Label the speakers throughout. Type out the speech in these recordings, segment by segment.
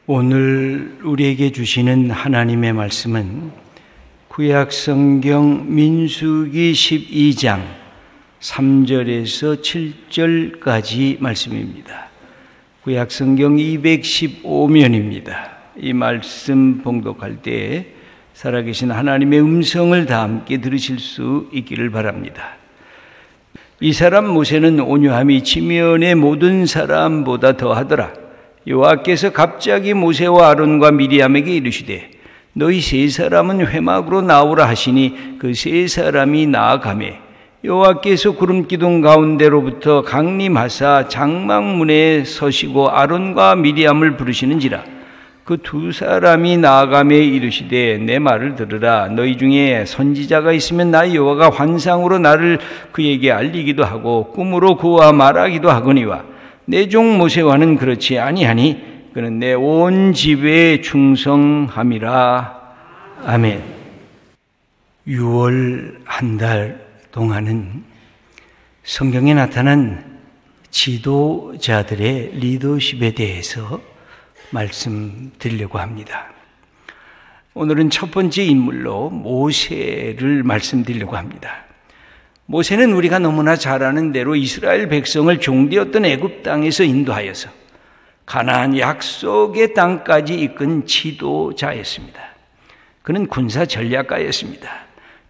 Speaker 1: 오늘 우리에게 주시는 하나님의 말씀은 구약성경 민수기 12장 3절에서 7절까지 말씀입니다. 구약성경 215면입니다. 이 말씀 봉독할 때 살아계신 하나님의 음성을 다 함께 들으실 수 있기를 바랍니다. 이 사람 모세는 온유함이 지면의 모든 사람보다 더하더라. 여호와께서 갑자기 모세와 아론과 미리암에게 이르시되 너희 세 사람은 회막으로 나오라 하시니 그 세 사람이 나아가매 여호와께서 구름 기둥 가운데로부터 강림하사 장막문에 서시고 아론과 미리암을 부르시는지라. 그 두 사람이 나아가매 이르시되 내 말을 들으라. 너희 중에 선지자가 있으면 나 여호와가 환상으로 나를 그에게 알리기도 하고 꿈으로 그와 말하기도 하거니와 내 종 모세와는 그렇지 아니하니 그는 내 온 집에 충성함이라. 아멘. 6월 한 달 동안은 성경에 나타난 지도자들의 리더십에 대해서 말씀드리려고 합니다. 오늘은 첫 번째 인물로 모세를 말씀드리려고 합니다. 모세는 우리가 너무나 잘 아는 대로 이스라엘 백성을 종되었던 애굽 땅에서 인도하여서 가나안 약속의 땅까지 이끈 지도자였습니다. 그는 군사 전략가였습니다.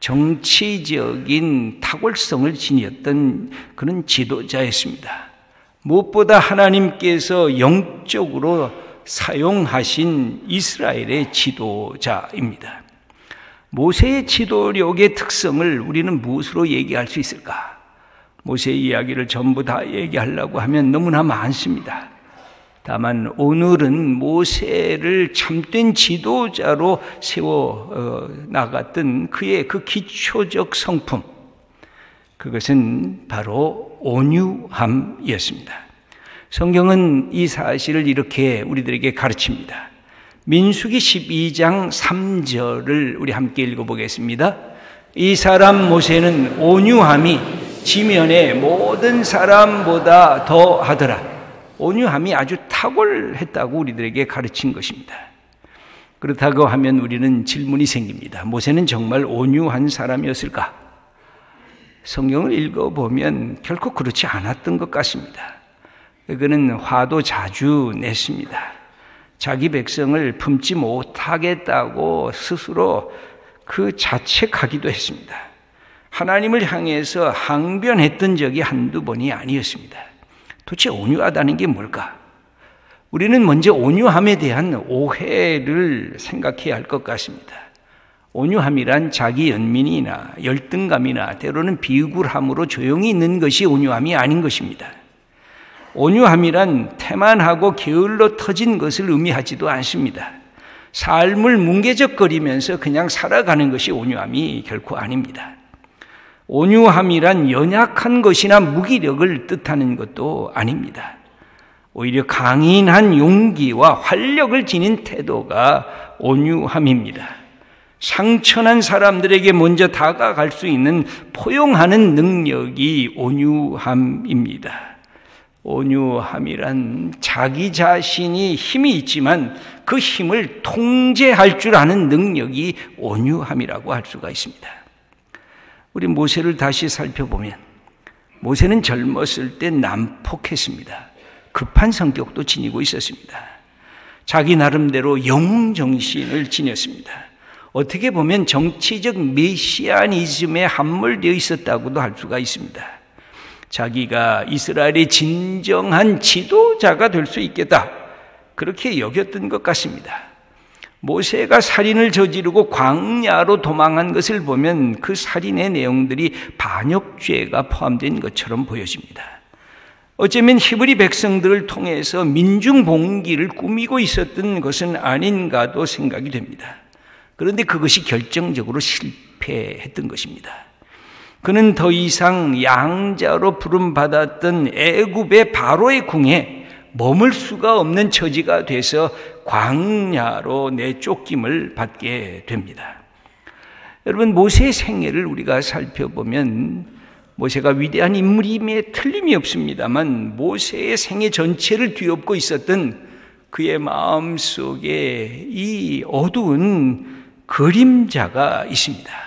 Speaker 1: 정치적인 탁월성을 지녔던 그런 지도자였습니다. 무엇보다 하나님께서 영적으로 사용하신 이스라엘의 지도자입니다. 모세의 지도력의 특성을 우리는 무엇으로 얘기할 수 있을까? 모세의 이야기를 전부 다 얘기하려고 하면 너무나 많습니다. 다만 오늘은 모세를 참된 지도자로 세워 나갔던 그의 그 기초적 성품, 그것은 바로 온유함이었습니다. 성경은 이 사실을 이렇게 우리들에게 가르칩니다. 민수기 12장 3절을 우리 함께 읽어보겠습니다. 이 사람 모세는 온유함이 지면의 모든 사람보다 더하더라. 온유함이 아주 탁월했다고 우리들에게 가르친 것입니다. 그렇다고 하면 우리는 질문이 생깁니다. 모세는 정말 온유한 사람이었을까? 성경을 읽어보면 결코 그렇지 않았던 것 같습니다. 그는 화도 자주 냈습니다. 자기 백성을 품지 못하겠다고 스스로 자책하기도 했습니다. 하나님을 향해서 항변했던 적이 한두 번이 아니었습니다. 도대체 온유하다는 게 뭘까? 우리는 먼저 온유함에 대한 오해를 생각해야 할 것 같습니다. 온유함이란 자기 연민이나 열등감이나 때로는 비굴함으로 조용히 있는 것이 온유함이 아닌 것입니다. 온유함이란 태만하고 게을러 터진 것을 의미하지도 않습니다. 삶을 뭉개적거리면서 그냥 살아가는 것이 온유함이 결코 아닙니다. 온유함이란 연약한 것이나 무기력을 뜻하는 것도 아닙니다. 오히려 강인한 용기와 활력을 지닌 태도가 온유함입니다. 상처난 사람들에게 먼저 다가갈 수 있는 포용하는 능력이 온유함입니다. 온유함이란 자기 자신이 힘이 있지만 그 힘을 통제할 줄 아는 능력이 온유함이라고 할 수가 있습니다. 우리 모세를 다시 살펴보면 모세는 젊었을 때 난폭했습니다. 급한 성격도 지니고 있었습니다. 자기 나름대로 영웅정신을 지녔습니다. 어떻게 보면 정치적 메시아니즘에 함몰되어 있었다고도 할 수가 있습니다. 자기가 이스라엘의 진정한 지도자가 될 수 있겠다, 그렇게 여겼던 것 같습니다. 모세가 살인을 저지르고 광야로 도망한 것을 보면 그 살인의 내용들이 반역죄가 포함된 것처럼 보여집니다. 어쩌면 히브리 백성들을 통해서 민중봉기를 꾸미고 있었던 것은 아닌가도 생각이 됩니다. 그런데 그것이 결정적으로 실패했던 것입니다. 그는 더 이상 양자로 부름받았던 애굽의 바로의 궁에 머물 수가 없는 처지가 돼서 광야로 내쫓김을 받게 됩니다. 여러분, 모세의 생애를 우리가 살펴보면 모세가 위대한 인물임에 틀림이 없습니다만 모세의 생애 전체를 뒤엎고 있었던 그의 마음속에 이 어두운 그림자가 있습니다.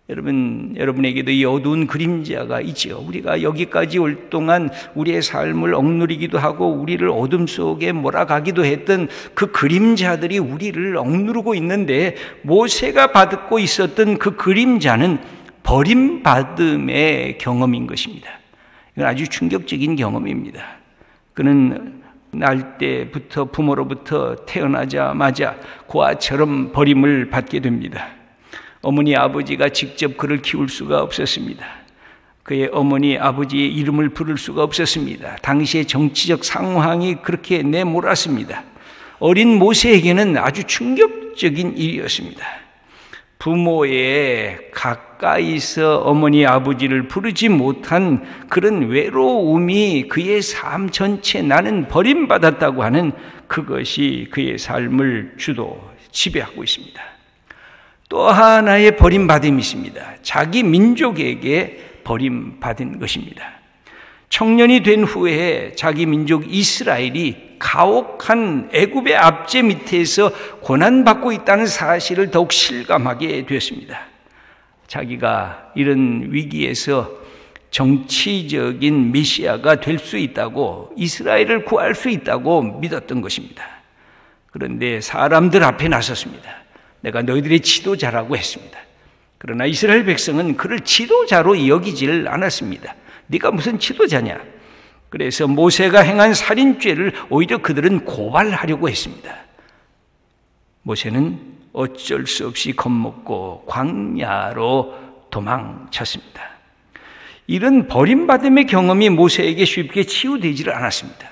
Speaker 1: 여러분에게도 이 어두운 그림자가 있죠. 우리가 여기까지 올 동안 우리의 삶을 억누르기도 하고 우리를 어둠 속에 몰아가기도 했던 그 그림자들이 우리를 억누르고 있는데, 모세가 받고 있었던 그 그림자는 버림받음의 경험인 것입니다. 이건 아주 충격적인 경험입니다. 그는 날 때부터 부모로부터 태어나자마자 고아처럼 버림을 받게 됩니다. 어머니 아버지가 직접 그를 키울 수가 없었습니다. 그의 어머니 아버지의 이름을 부를 수가 없었습니다. 당시의 정치적 상황이 그렇게 내몰았습니다. 어린 모세에게는 아주 충격적인 일이었습니다. 부모의 가까이서 어머니 아버지를 부르지 못한 그런 외로움이 그의 삶 전체, 나는 버림받았다고 하는 그것이 그의 삶을 주도 지배하고 있습니다. 또 하나의 버림받음이 있습니다. 자기 민족에게 버림받은 것입니다. 청년이 된 후에 자기 민족 이스라엘이 가혹한 애굽의 압제 밑에서 고난받고 있다는 사실을 더욱 실감하게 되었습니다. 자기가 이런 위기에서 정치적인 메시아가 될 수 있다고, 이스라엘을 구할 수 있다고 믿었던 것입니다. 그런데 사람들 앞에 나섰습니다. 내가 너희들의 지도자라고 했습니다. 그러나 이스라엘 백성은 그를 지도자로 여기질 않았습니다. 네가 무슨 지도자냐? 그래서 모세가 행한 살인죄를 오히려 그들은 고발하려고 했습니다. 모세는 어쩔 수 없이 겁먹고 광야로 도망쳤습니다. 이런 버림받음의 경험이 모세에게 쉽게 치유되지를 않았습니다.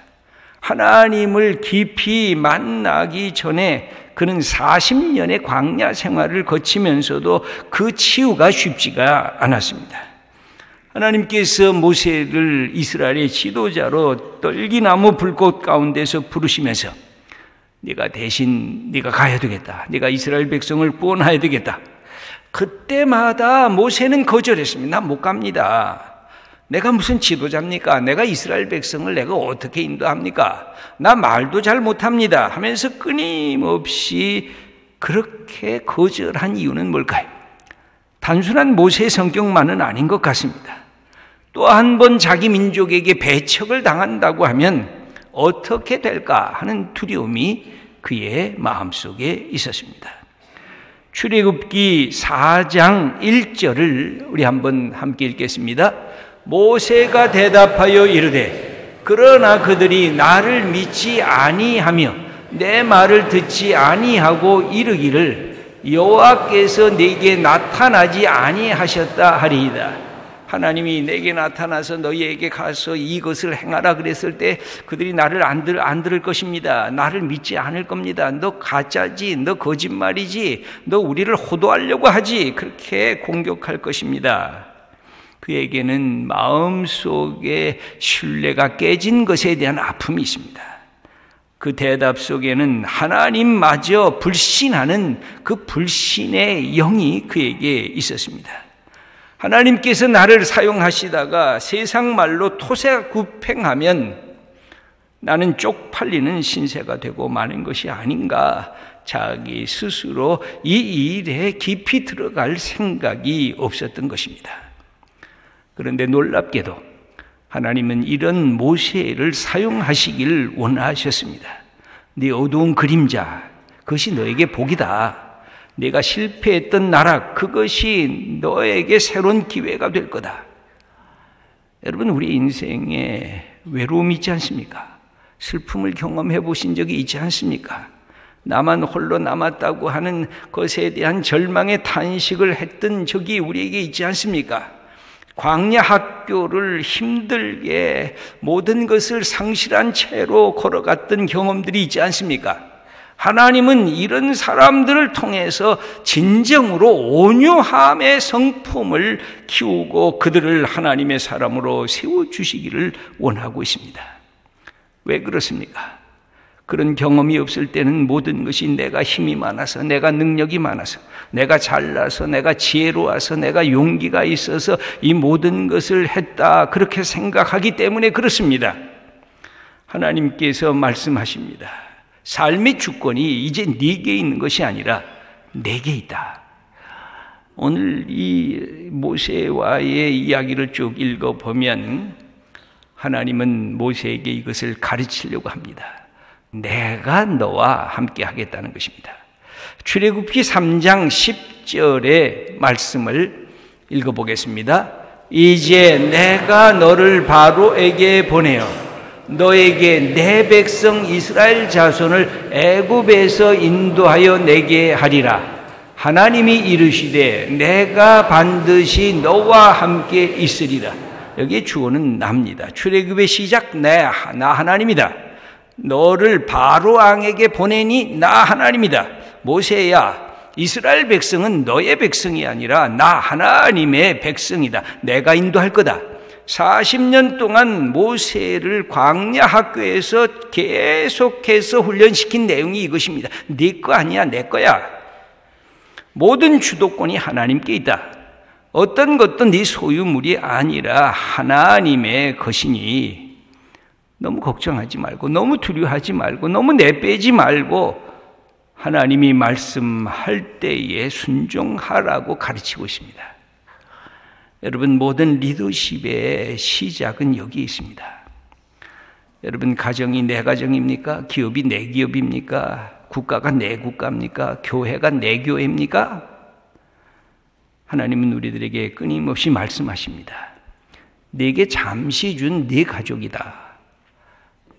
Speaker 1: 하나님을 깊이 만나기 전에 그는 40년의 광야 생활을 거치면서도 그 치유가 쉽지가 않았습니다. 하나님께서 모세를 이스라엘의 지도자로 떨기나무 불꽃 가운데서 부르시면서 네가 대신 네가 가야 되겠다. 네가 이스라엘 백성을 구원해야 되겠다. 그때마다 모세는 거절했습니다. 나 못 갑니다. 내가 무슨 지도자입니까? 내가 이스라엘 백성을 내가 어떻게 인도합니까? 나 말도 잘 못합니다 하면서 끊임없이 그렇게 거절한 이유는 뭘까요? 단순한 모세의 성격만은 아닌 것 같습니다. 또 한 번 자기 민족에게 배척을 당한다고 하면 어떻게 될까 하는 두려움이 그의 마음속에 있었습니다. 출애굽기 4장 1절을 우리 한번 함께 읽겠습니다. 모세가 대답하여 이르되 그러나 그들이 나를 믿지 아니하며 내 말을 듣지 아니하고 이르기를 여호와께서 내게 나타나지 아니하셨다 하리이다. 하나님이 내게 나타나서 너희에게 가서 이것을 행하라 그랬을 때 그들이 나를 안 들을 것입니다. 나를 믿지 않을 겁니다. 너 가짜지, 너 거짓말이지, 너 우리를 호도하려고 하지, 그렇게 공격할 것입니다. 그에게는 마음속에 신뢰가 깨진 것에 대한 아픔이 있습니다. 그 대답 속에는 하나님마저 불신하는 그 불신의 영이 그에게 있었습니다. 하나님께서 나를 사용하시다가 세상 말로 토세구팽하면 나는 쪽팔리는 신세가 되고 마는 것이 아닌가, 자기 스스로 이 일에 깊이 들어갈 생각이 없었던 것입니다. 그런데 놀랍게도 하나님은 이런 모세를 사용하시길 원하셨습니다. 네 어두운 그림자, 그것이 너에게 복이다. 네가 실패했던 나라, 그것이 너에게 새로운 기회가 될 거다. 여러분, 우리 인생에 외로움이 있지 않습니까? 슬픔을 경험해 보신 적이 있지 않습니까? 나만 홀로 남았다고 하는 것에 대한 절망의 탄식을 했던 적이 우리에게 있지 않습니까? 광야 학교를 힘들게 모든 것을 상실한 채로 걸어갔던 경험들이 있지 않습니까? 하나님은 이런 사람들을 통해서 진정으로 온유함의 성품을 키우고 그들을 하나님의 사람으로 세워주시기를 원하고 있습니다. 왜 그렇습니까? 그런 경험이 없을 때는 모든 것이 내가 힘이 많아서, 내가 능력이 많아서, 내가 잘나서, 내가 지혜로워서, 내가 용기가 있어서 이 모든 것을 했다, 그렇게 생각하기 때문에 그렇습니다. 하나님께서 말씀하십니다. 삶의 주권이 이제 네게 있는 것이 아니라 내게 있다. 오늘 이 모세와의 이야기를 쭉 읽어보면 하나님은 모세에게 이것을 가르치려고 합니다. 내가 너와 함께 하겠다는 것입니다. 출애굽기 3장 10절의 말씀을 읽어보겠습니다. 이제 내가 너를 바로에게 보내어 너에게 내 백성 이스라엘 자손을 애굽에서 인도하여 내게 하리라. 하나님이 이르시되 내가 반드시 너와 함께 있으리라. 여기에 주어는 나입니다. 출애굽의 시작, 나 하나님이다. 너를 바로 왕에게 보내니 나 하나님이다. 모세야, 이스라엘 백성은 너의 백성이 아니라 나 하나님의 백성이다. 내가 인도할 거다. 40년 동안 모세를 광야 학교에서 계속해서 훈련시킨 내용이 이것입니다. 네 거 아니야, 내 거야. 모든 주도권이 하나님께 있다. 어떤 것도 네 소유물이 아니라 하나님의 것이니 너무 걱정하지 말고, 너무 두려워하지 말고, 너무 내빼지 말고 하나님이 말씀할 때에 순종하라고 가르치고 있습니다. 여러분, 모든 리더십의 시작은 여기 있습니다. 여러분, 가정이 내 가정입니까? 기업이 내 기업입니까? 국가가 내 국가입니까? 교회가 내 교회입니까? 하나님은 우리들에게 끊임없이 말씀하십니다. 네게 잠시 준 네 가족이다.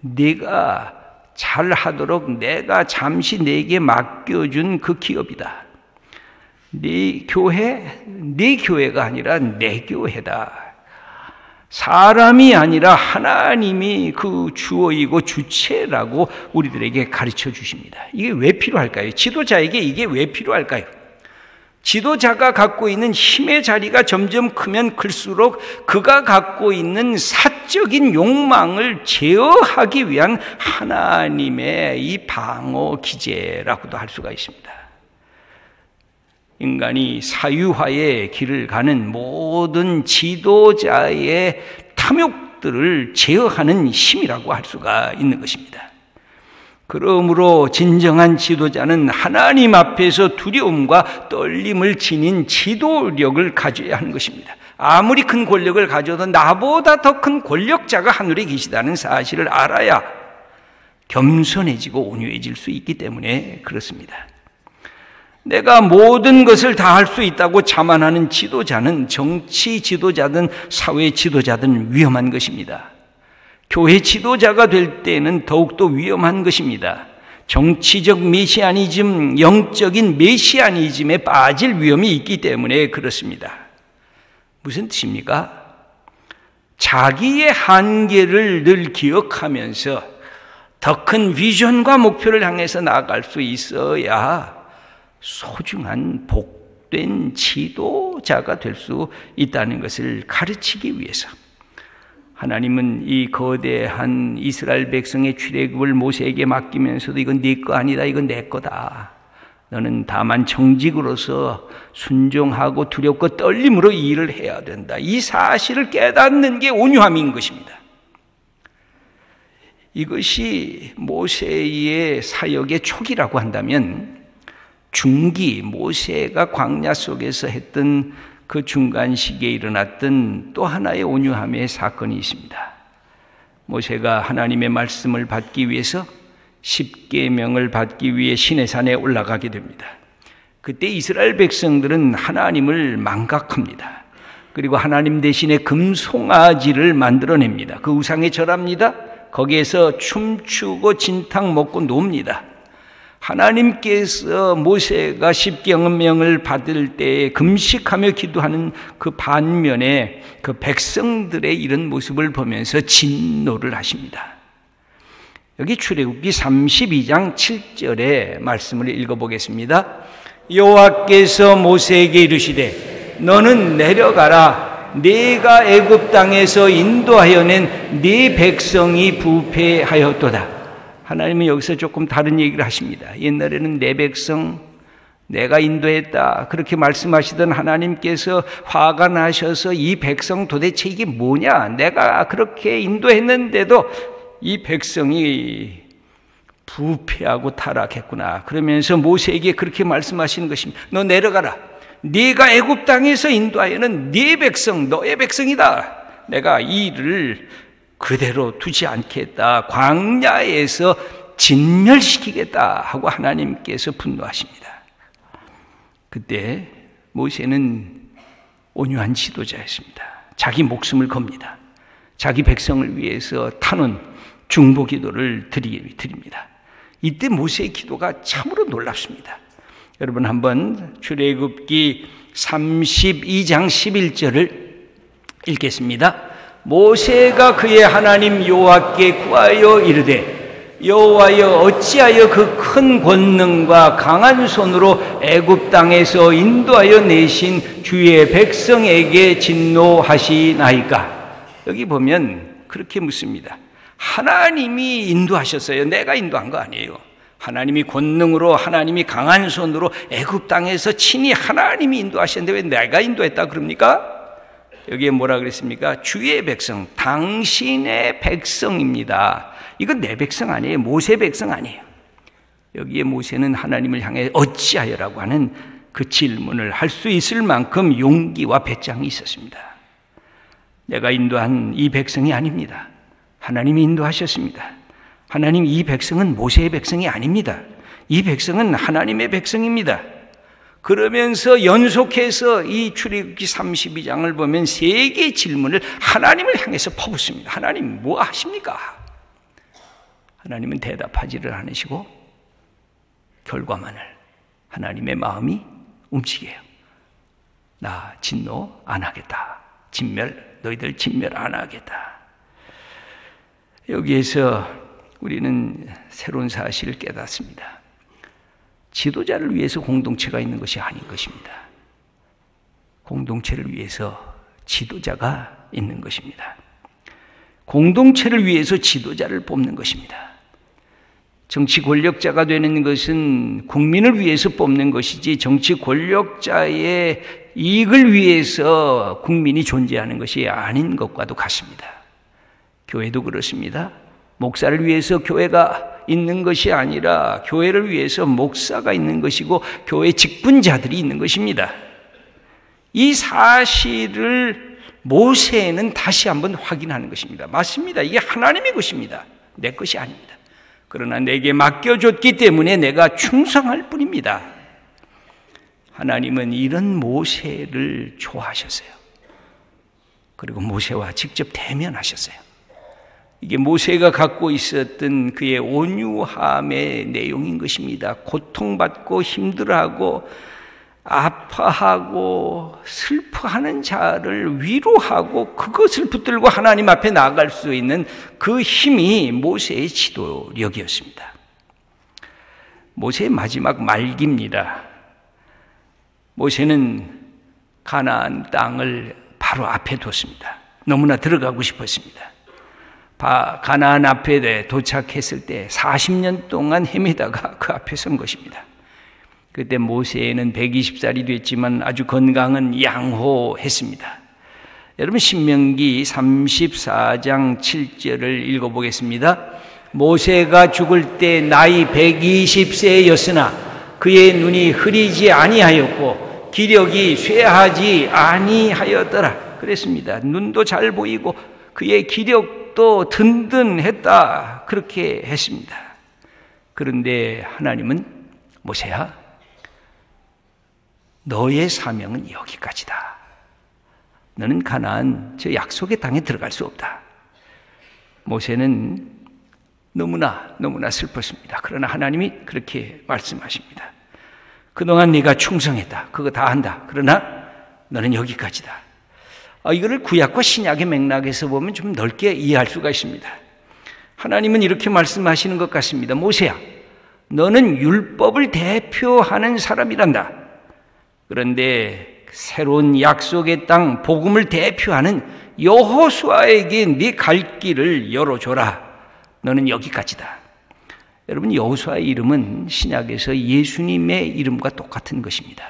Speaker 1: 네가 잘하도록 내가 잠시 네게 맡겨준 그 기업이다. 네 교회, 네 교회가 아니라 내 교회다. 사람이 아니라 하나님이 그 주어이고 주체라고 우리들에게 가르쳐 주십니다. 이게 왜 필요할까요? 지도자에게 이게 왜 필요할까요? 지도자가 갖고 있는 힘의 자리가 점점 크면 클수록 그가 갖고 있는 사적인 욕망을 제어하기 위한 하나님의 이 방어 기제라고도 할 수가 있습니다. 인간이 사유화의 길을 가는 모든 지도자의 탐욕들을 제어하는 힘이라고 할 수가 있는 것입니다. 그러므로 진정한 지도자는 하나님 앞에서 두려움과 떨림을 지닌 지도력을 가져야 하는 것입니다. 아무리 큰 권력을 가져도 나보다 더 큰 권력자가 하늘에 계시다는 사실을 알아야 겸손해지고 온유해질 수 있기 때문에 그렇습니다. 내가 모든 것을 다 할 수 있다고 자만하는 지도자는 정치 지도자든 사회 지도자든 위험한 것입니다. 교회 지도자가 될 때는 더욱더 위험한 것입니다. 정치적 메시아니즘, 영적인 메시아니즘에 빠질 위험이 있기 때문에 그렇습니다. 무슨 뜻입니까? 자기의 한계를 늘 기억하면서 더 큰 비전과 목표를 향해서 나아갈 수 있어야 소중한 복된 지도자가 될 수 있다는 것을 가르치기 위해서 하나님은 이 거대한 이스라엘 백성의 출애굽을 모세에게 맡기면서도 이건 네 거 아니다, 이건 내 거다. 너는 다만 정직으로서 순종하고 두렵고 떨림으로 일을 해야 된다. 이 사실을 깨닫는 게 온유함인 것입니다. 이것이 모세의 사역의 초기라고 한다면 중기, 모세가 광야 속에서 했던 그 중간 시기에 일어났던 또 하나의 온유함의 사건이 있습니다. 모세가 하나님의 말씀을 받기 위해서 십계명을 받기 위해 시내산에 올라가게 됩니다. 그때 이스라엘 백성들은 하나님을 망각합니다. 그리고 하나님 대신에 금송아지를 만들어냅니다. 그 우상에 절합니다. 거기에서 춤추고 진탕 먹고 놉니다. 하나님께서 모세가 십계명을 받을 때 금식하며 기도하는 그 반면에 그 백성들의 이런 모습을 보면서 진노를 하십니다. 여기 출애굽기 32장 7절의 말씀을 읽어보겠습니다. 여호와께서 모세에게 이르시되 너는 내려가라. 네가 애굽 땅에서 인도하여 낸 네 백성이 부패하였도다. 하나님은 여기서 조금 다른 얘기를 하십니다. 옛날에는 내 백성, 내가 인도했다. 그렇게 말씀하시던 하나님께서 화가 나셔서 이 백성 도대체 이게 뭐냐? 내가 그렇게 인도했는데도 이 백성이 부패하고 타락했구나. 그러면서 모세에게 그렇게 말씀하시는 것입니다. 너 내려가라. 네가 애굽 땅에서 인도하여는 네 백성, 너의 백성이다. 내가 이 일을 그대로 두지 않겠다. 광야에서 진멸시키겠다 하고 하나님께서 분노하십니다. 그때 모세는 온유한 지도자였습니다. 자기 목숨을 겁니다. 자기 백성을 위해서 탄원 중보 기도를 드립니다. 이때 모세의 기도가 참으로 놀랍습니다. 여러분 한번 출애굽기 32장 11절을 읽겠습니다. 모세가 그의 하나님 여호와께 구하여 이르되 여호와여 어찌하여 그 큰 권능과 강한 손으로 애굽 땅에서 인도하여 내신 주의 백성에게 진노하시나이까. 여기 보면 그렇게 묻습니다. 하나님이 인도하셨어요. 내가 인도한 거 아니에요. 하나님이 권능으로, 하나님이 강한 손으로 애굽 땅에서 친히 하나님이 인도하셨는데 왜 내가 인도했다 그럽니까? 여기에 뭐라 그랬습니까? 주의 백성, 당신의 백성입니다. 이건 내 백성 아니에요. 모세 백성 아니에요. 여기에 모세는 하나님을 향해 어찌하여라고 하는 그 질문을 할 수 있을 만큼 용기와 배짱이 있었습니다. 내가 인도한 이 백성이 아닙니다. 하나님이 인도하셨습니다. 하나님, 이 백성은 모세의 백성이 아닙니다. 이 백성은 하나님의 백성입니다. 그러면서 연속해서 이 출애굽기 32장을 보면 세 개의 질문을 하나님을 향해서 퍼붓습니다. 하나님 뭐 하십니까? 하나님은 대답하지를 않으시고 결과만을 하나님의 마음이 움직여요. 나 진노 안 하겠다. 너희들 진멸 안 하겠다. 여기에서 우리는 새로운 사실을 깨닫습니다. 지도자를 위해서 공동체가 있는 것이 아닌 것입니다. 공동체를 위해서 지도자가 있는 것입니다. 공동체를 위해서 지도자를 뽑는 것입니다. 정치 권력자가 되는 것은 국민을 위해서 뽑는 것이지 정치 권력자의 이익을 위해서 국민이 존재하는 것이 아닌 것과도 같습니다. 교회도 그렇습니다. 목사를 위해서 교회가 있는 것이 아니라 교회를 위해서 목사가 있는 것이고 교회 직분자들이 있는 것입니다. 이 사실을 모세는 다시 한번 확인하는 것입니다. 맞습니다. 이게 하나님의 것입니다. 내 것이 아닙니다. 그러나 내게 맡겨줬기 때문에 내가 충성할 뿐입니다. 하나님은 이런 모세를 좋아하셨어요. 그리고 모세와 직접 대면하셨어요. 이게 모세가 갖고 있었던 그의 온유함의 내용인 것입니다. 고통받고 힘들어하고 아파하고 슬퍼하는 자를 위로하고 그것을 붙들고 하나님 앞에 나아갈 수 있는 그 힘이 모세의 지도력이었습니다. 모세의 마지막 말기입니다. 모세는 가나안 땅을 바로 앞에 뒀습니다. 너무나 들어가고 싶었습니다. 가나안 앞에 도착했을 때 40년 동안 헤매다가 그 앞에 선 것입니다. 그때 모세는 120살이 됐지만 아주 건강은 양호했습니다. 여러분 신명기 34장 7절을 읽어보겠습니다. 모세가 죽을 때 나이 120세였으나 그의 눈이 흐리지 아니하였고 기력이 쇠하지 아니하였더라. 그랬습니다. 눈도 잘 보이고 그의 기력도 든든했다. 그렇게 했습니다. 그런데 하나님은 모세야, 너의 사명은 여기까지다. 너는 가나안 저 약속의 땅에 들어갈 수 없다. 모세는 너무나 슬펐습니다. 그러나 하나님이 그렇게 말씀하십니다. 그동안 네가 충성했다. 그거 다 한다. 그러나 너는 여기까지다. 이거를 구약과 신약의 맥락에서 보면 좀 넓게 이해할 수가 있습니다. 하나님은 이렇게 말씀하시는 것 같습니다. 모세야, 너는 율법을 대표하는 사람이란다. 그런데 새로운 약속의 땅 복음을 대표하는 여호수아에게 네 갈 길을 열어줘라. 너는 여기까지다. 여러분, 여호수아의 이름은 신약에서 예수님의 이름과 똑같은 것입니다.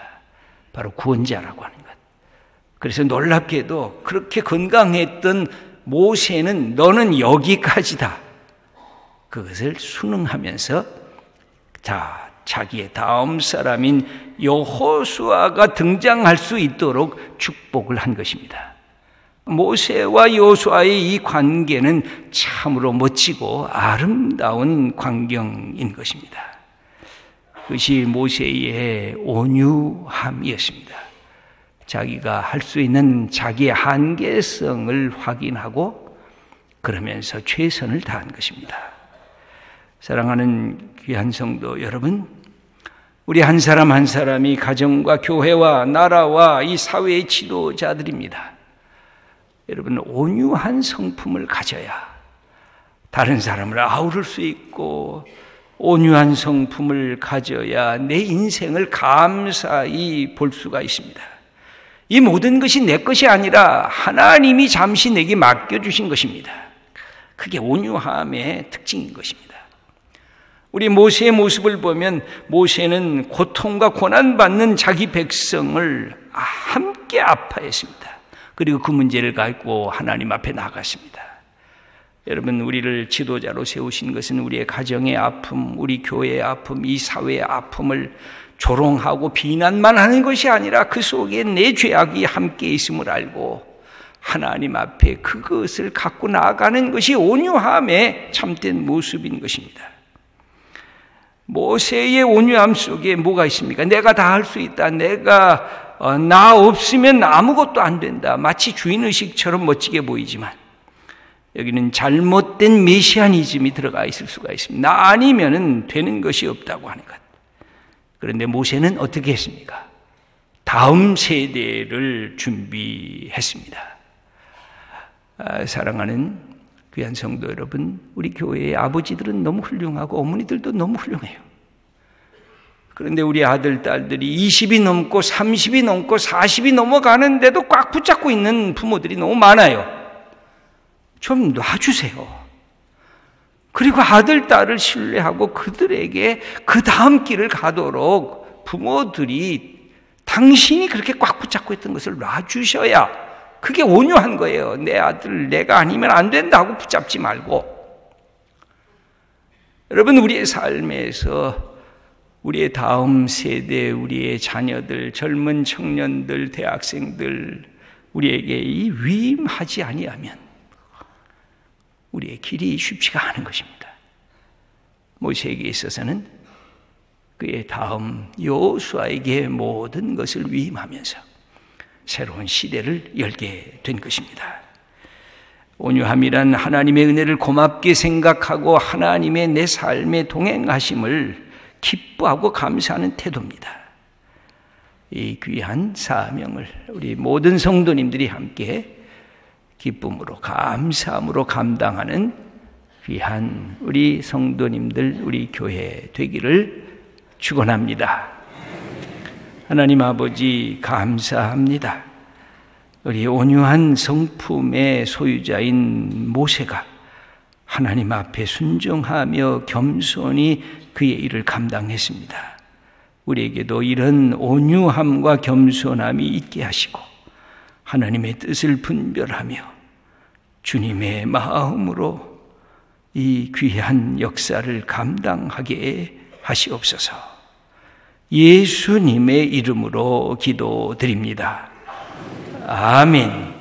Speaker 1: 바로 구원자라고 하는 것. 그래서 놀랍게도 그렇게 건강했던 모세는 너는 여기까지다. 그것을 순응하면서 자기의 다음 사람인 여호수아가 등장할 수 있도록 축복을 한 것입니다. 모세와 여호수아의 이 관계는 참으로 멋지고 아름다운 광경인 것입니다. 그것이 모세의 온유함이었습니다. 자기가 할 수 있는 자기의 한계성을 확인하고 그러면서 최선을 다한 것입니다. 사랑하는 귀한 성도 여러분, 우리 한 사람 한 사람이 가정과 교회와 나라와 이 사회의 지도자들입니다. 여러분, 온유한 성품을 가져야 다른 사람을 아우를 수 있고, 온유한 성품을 가져야 내 인생을 감사히 볼 수가 있습니다. 이 모든 것이 내 것이 아니라 하나님이 잠시 내게 맡겨주신 것입니다. 그게 온유함의 특징인 것입니다. 우리 모세의 모습을 보면 모세는 고통과 고난받는 자기 백성을 함께 아파했습니다. 그리고 그 문제를 갖고 하나님 앞에 나갔습니다. 여러분, 우리를 지도자로 세우신 것은 우리의 가정의 아픔, 우리 교회의 아픔, 이 사회의 아픔을 조롱하고 비난만 하는 것이 아니라 그 속에 내 죄악이 함께 있음을 알고 하나님 앞에 그것을 갖고 나아가는 것이 온유함의 참된 모습인 것입니다. 모세의 온유함 속에 뭐가 있습니까? 내가 다 할 수 있다. 내가 나 없으면 아무것도 안 된다. 마치 주인의식처럼 멋지게 보이지만 여기는 잘못된 메시아니즘이 들어가 있을 수가 있습니다. 나 아니면 되는 것이 없다고 하는 것. 그런데 모세는 어떻게 했습니까? 다음 세대를 준비했습니다. 사랑하는 귀한 성도 여러분, 우리 교회의 아버지들은 너무 훌륭하고 어머니들도 너무 훌륭해요. 그런데 우리 아들, 딸들이 20이 넘고 30이 넘고 40이 넘어가는데도 꽉 붙잡고 있는 부모들이 너무 많아요. 좀 놔주세요. 그리고 아들, 딸을 신뢰하고 그들에게 그 다음 길을 가도록 부모들이 당신이 그렇게 꽉 붙잡고 있던 것을 놔주셔야 그게 온유한 거예요. 내 아들, 내가 아니면 안 된다고 붙잡지 말고. 여러분, 우리의 삶에서 우리의 다음 세대, 우리의 자녀들, 젊은 청년들, 대학생들, 우리에게 이 위임하지 아니하면 우리의 길이 쉽지가 않은 것입니다. 모세에게 있어서는 그의 다음 여호수아에게 모든 것을 위임하면서 새로운 시대를 열게 된 것입니다. 온유함이란 하나님의 은혜를 고맙게 생각하고 하나님의 내 삶에 동행하심을 기뻐하고 감사하는 태도입니다. 이 귀한 사명을 우리 모든 성도님들이 함께 기쁨으로 감사함으로 감당하는 귀한 우리 성도님들, 우리 교회 되기를 축원합니다. 하나님 아버지, 감사합니다. 우리 온유한 성품의 소유자인 모세가 하나님 앞에 순종하며 겸손히 그의 일을 감당했습니다. 우리에게도 이런 온유함과 겸손함이 있게 하시고 하나님의 뜻을 분별하며 주님의 마음으로 이 귀한 역사를 감당하게 하시옵소서. 예수님의 이름으로 기도드립니다. 아멘.